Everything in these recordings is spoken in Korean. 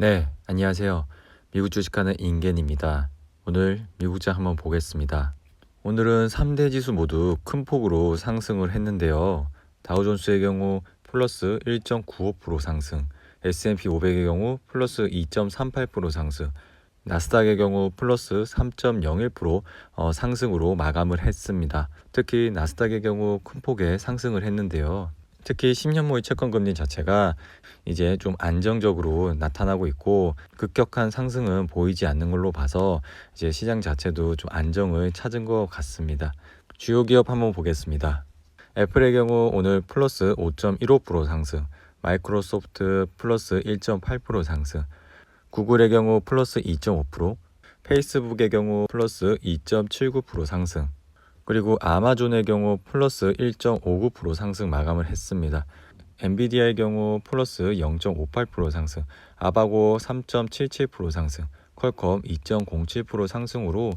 네, 안녕하세요. 미국 주식하는 인겐입니다. 오늘 미국장 한번 보겠습니다. 오늘은 3대 지수 모두 큰 폭으로 상승을 했는데요. 다우존스의 경우 플러스 1.95% 상승, S&P 500의 경우 플러스 2.38% 상승, 나스닥의 경우 플러스 3.01% 상승으로 마감을 했습니다. 특히 나스닥의 경우 큰 폭의 상승을 했는데요. 특히 10년물 채권금리 자체가 이제 좀 안정적으로 나타나고 있고 급격한 상승은 보이지 않는 걸로 봐서 이제 시장 자체도 좀 안정을 찾은 것 같습니다. 주요 기업 한번 보겠습니다. 애플의 경우 오늘 플러스 5.15% 상승, 마이크로소프트 플러스 1.8% 상승, 구글의 경우 플러스 2.5%, 페이스북의 경우 플러스 2.79% 상승, 그리고 아마존의 경우 플러스 1.59% 상승 마감을 했습니다. 엔비디아의 경우 플러스 0.58% 상승, 아바고 3.77% 상승, 퀄컴 2.07% 상승으로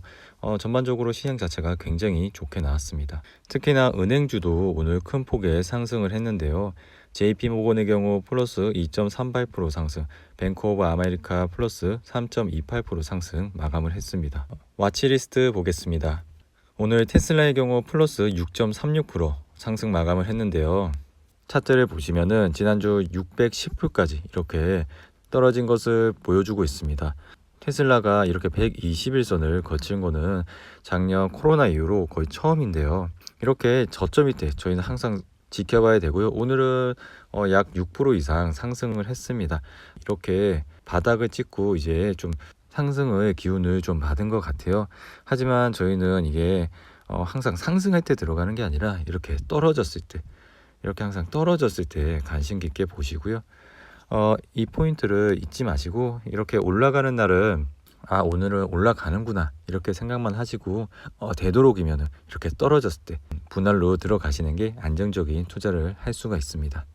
전반적으로 시장 자체가 굉장히 좋게 나왔습니다. 특히나 은행주도 오늘 큰 폭의 상승을 했는데요. JP모건의 경우 플러스 2.38% 상승, 뱅크 오브 아메리카 플러스 3.28% 상승 마감을 했습니다. 와치리스트 보겠습니다. 오늘 테슬라의 경우 플러스 6.36% 상승 마감을 했는데요. 차트를 보시면은 지난주 610불까지 이렇게 떨어진 것을 보여주고 있습니다. 테슬라가 이렇게 121선을 거친 거는 작년 코로나 이후로 거의 처음인데요. 이렇게 저점 밑에 저희는 항상 지켜봐야 되고요. 오늘은 약 6% 이상 상승을 했습니다. 이렇게 바닥을 찍고 이제 좀 상승의 기운을 좀 받은 것 같아요. 하지만 저희는 이게 항상 상승할 때 들어가는 게 아니라 이렇게 떨어졌을 때, 이렇게 항상 떨어졌을 때 관심 깊게 보시고요. 이 포인트를 잊지 마시고 이렇게 올라가는 날은 오늘은 올라가는구나 이렇게 생각만 하시고 되도록이면 이렇게 떨어졌을 때 분할로 들어가시는 게 안정적인 투자를 할 수가 있습니다.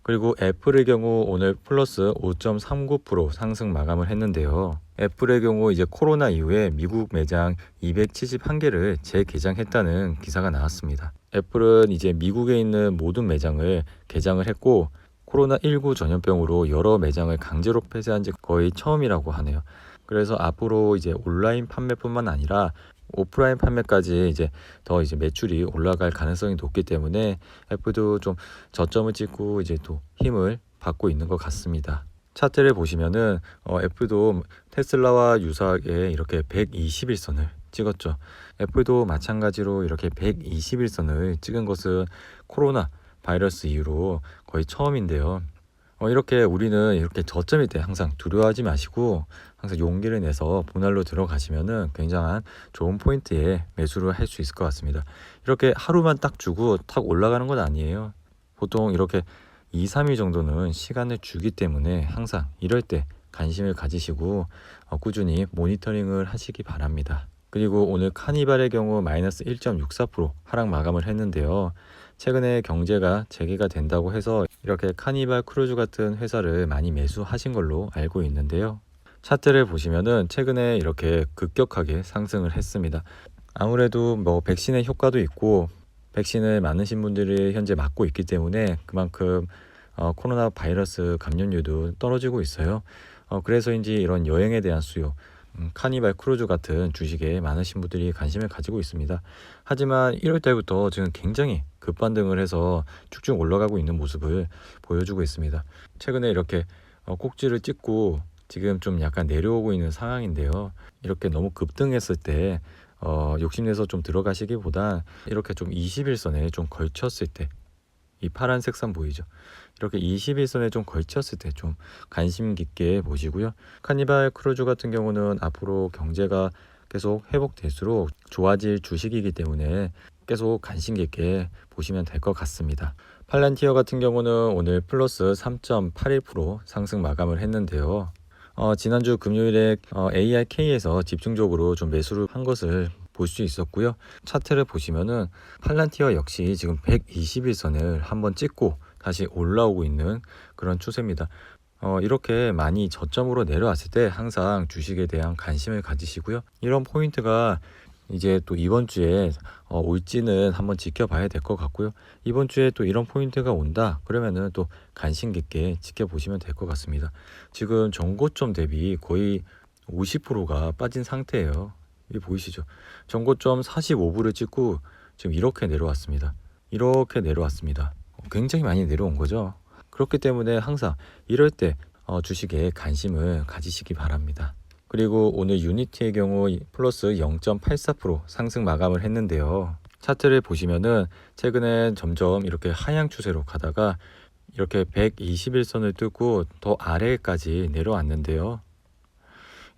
그리고 애플의 경우 오늘 플러스 5.39% 상승 마감을 했는데요. 애플의 경우 이제 코로나 이후에 미국 매장 271개를 재개장했다는 기사가 나왔습니다. 애플은 이제 미국에 있는 모든 매장을 개장을 했고 코로나19 전염병으로 여러 매장을 강제로 폐쇄한 지 거의 처음이라고 하네요. 그래서 앞으로 이제 온라인 판매뿐만 아니라 오프라인 판매까지 이제 더 이제 매출이 올라갈 가능성이 높기 때문에 애플도 좀 저점을 찍고 이제 또 힘을 받고 있는 것 같습니다. 차트를 보시면은 애플도 테슬라와 유사하게 이렇게 121선을 찍었죠. 애플도 마찬가지로 이렇게 121선을 찍은 것은 코로나 바이러스 이후로 거의 처음인데요. 이렇게 우리는 이렇게 저점일 때 항상 두려워하지 마시고 항상 용기를 내서 분할로 들어가시면은 굉장한 좋은 포인트에 매수를 할 수 있을 것 같습니다. 이렇게 하루만 딱 주고 탁 올라가는 건 아니에요. 보통 이렇게 2, 3일 정도는 시간을 주기 때문에 항상 이럴 때 관심을 가지시고 꾸준히 모니터링을 하시기 바랍니다. 그리고 오늘 카니발의 경우 마이너스 1.64% 하락 마감을 했는데요. 최근에 경제가 재개가 된다고 해서 이렇게 카니발 크루즈 같은 회사를 많이 매수하신 걸로 알고 있는데요. 차트를 보시면은 최근에 이렇게 급격하게 상승을 했습니다. 아무래도 뭐 백신의 효과도 있고 백신을 많으신 분들이 현재 맞고 있기 때문에 그만큼 코로나 바이러스 감염률도 떨어지고 있어요. 그래서인지 이런 여행에 대한 수요, 카니발 크루즈 같은 주식에 많으신 분들이 관심을 가지고 있습니다. 하지만 1월 달부터 지금 굉장히 급반등을 해서 쭉쭉 올라가고 있는 모습을 보여주고 있습니다. 최근에 이렇게 꼭지를 찍고 지금 좀 약간 내려오고 있는 상황인데요. 이렇게 너무 급등했을 때 욕심내서 좀 들어가시기보다 이렇게 좀 21선에 좀 걸쳤을 때, 이 파란색 선 보이죠? 이렇게 21선에 좀 걸쳤을 때 좀 관심 깊게 보시고요. 카니발 크루즈 같은 경우는 앞으로 경제가 계속 회복될수록 좋아질 주식이기 때문에 계속 관심 깊게 보시면 될 것 같습니다. 팔란티어 같은 경우는 오늘 플러스 3.81% 상승 마감을 했는데요. 지난주 금요일에 ARK에서 집중적으로 좀 매수를 한 것을 볼 수 있었고요. 차트를 보시면은 팔란티어 역시 지금 121선을 한번 찍고 다시 올라오고 있는 그런 추세입니다. 이렇게 많이 저점으로 내려왔을 때 항상 주식에 대한 관심을 가지시고요. 이런 포인트가 이제 또 이번 주에 올지는 한번 지켜봐야 될 것 같고요. 이번 주에 또 이런 포인트가 온다 그러면은 또 관심 깊게 지켜보시면 될 것 같습니다. 지금 전고점 대비 거의 50%가 빠진 상태예요. 이 보이시죠? 전고점 45불을 찍고 지금 이렇게 내려왔습니다. 이렇게 내려왔습니다. 굉장히 많이 내려온 거죠. 그렇기 때문에 항상 이럴 때 주식에 관심을 가지시기 바랍니다. 그리고 오늘 유니티의 경우 플러스 0.84% 상승 마감을 했는데요. 차트를 보시면은 최근에 점점 이렇게 하향 추세로 가다가 이렇게 121선을 뚫고 더 아래까지 내려왔는데요.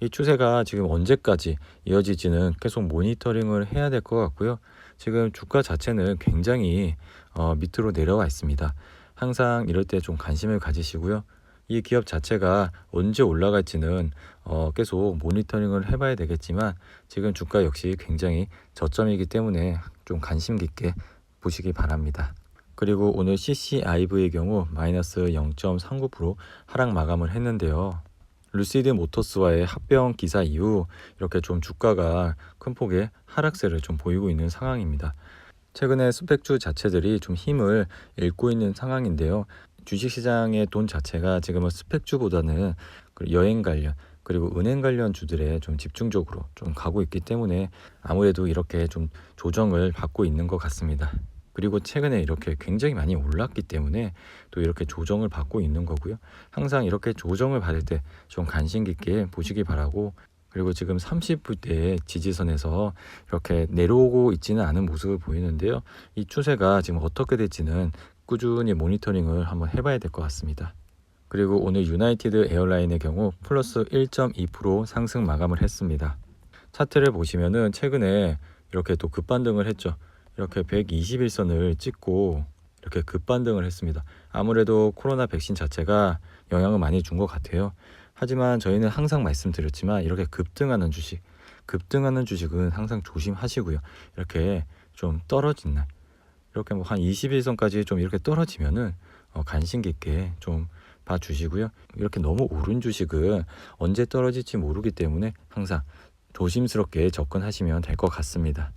이 추세가 지금 언제까지 이어질지는 계속 모니터링을 해야 될 것 같고요. 지금 주가 자체는 굉장히 밑으로 내려와 있습니다. 항상 이럴 때 좀 관심을 가지시고요. 이 기업 자체가 언제 올라갈지는 계속 모니터링을 해봐야 되겠지만 지금 주가 역시 굉장히 저점이기 때문에 좀 관심 깊게 보시기 바랍니다. 그리고 오늘 CCIV의 경우 마이너스 0.39% 하락 마감을 했는데요. 루시드 모터스와의 합병 기사 이후 이렇게 좀 주가가 큰 폭의 하락세를 좀 보이고 있는 상황입니다. 최근에 스펙주 자체들이 좀 힘을 잃고 있는 상황인데요. 주식시장의 돈 자체가 지금은 스펙주보다는 여행 관련 그리고 은행 관련 주들에 좀 집중적으로 좀 가고 있기 때문에 아무래도 이렇게 좀 조정을 받고 있는 것 같습니다. 그리고 최근에 이렇게 굉장히 많이 올랐기 때문에 또 이렇게 조정을 받고 있는 거고요. 항상 이렇게 조정을 받을 때 좀 관심 깊게 보시기 바라고, 그리고 지금 30불대의 지지선에서 이렇게 내려오고 있지는 않은 모습을 보이는데요. 이 추세가 지금 어떻게 될지는 꾸준히 모니터링을 한번 해봐야 될 것 같습니다. 그리고 오늘 유나이티드 에어라인의 경우 플러스 1.2% 상승 마감을 했습니다. 차트를 보시면은 최근에 이렇게 또 급반등을 했죠. 이렇게 121선을 찍고 이렇게 급반등을 했습니다. 아무래도 코로나 백신 자체가 영향을 많이 준 것 같아요. 하지만 저희는 항상 말씀드렸지만 이렇게 급등하는 주식은 항상 조심하시고요. 이렇게 좀 떨어진 날, 이렇게 뭐 한 21선까지 좀 이렇게 떨어지면은 관심 깊게 좀 봐주시고요. 이렇게 너무 오른 주식은 언제 떨어질지 모르기 때문에 항상 조심스럽게 접근하시면 될 것 같습니다.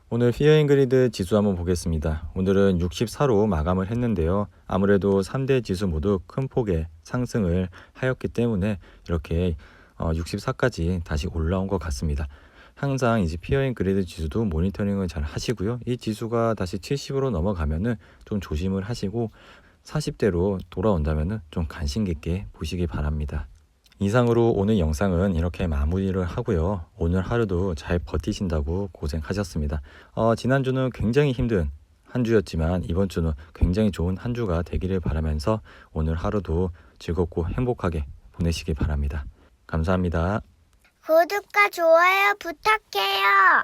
오늘 피어앤그리드 지수 한번 보겠습니다. 오늘은 64로 마감을 했는데요. 아무래도 3대 지수 모두 큰 폭의 상승을 하였기 때문에 이렇게 64까지 다시 올라온 것 같습니다. 항상 이제 피어앤그리드 지수도 모니터링을 잘 하시고요. 이 지수가 다시 70으로 넘어가면은 좀 조심을 하시고 40대로 돌아온다면은 좀 관심 깊게 보시기 바랍니다. 이상으로 오늘 영상은 이렇게 마무리를 하고요. 오늘 하루도 잘 버티신다고 고생하셨습니다. 지난주는 굉장히 힘든 한 주였지만 이번 주는 굉장히 좋은 한 주가 되기를 바라면서 오늘 하루도 즐겁고 행복하게 보내시기 바랍니다. 감사합니다. 구독과 좋아요 부탁해요.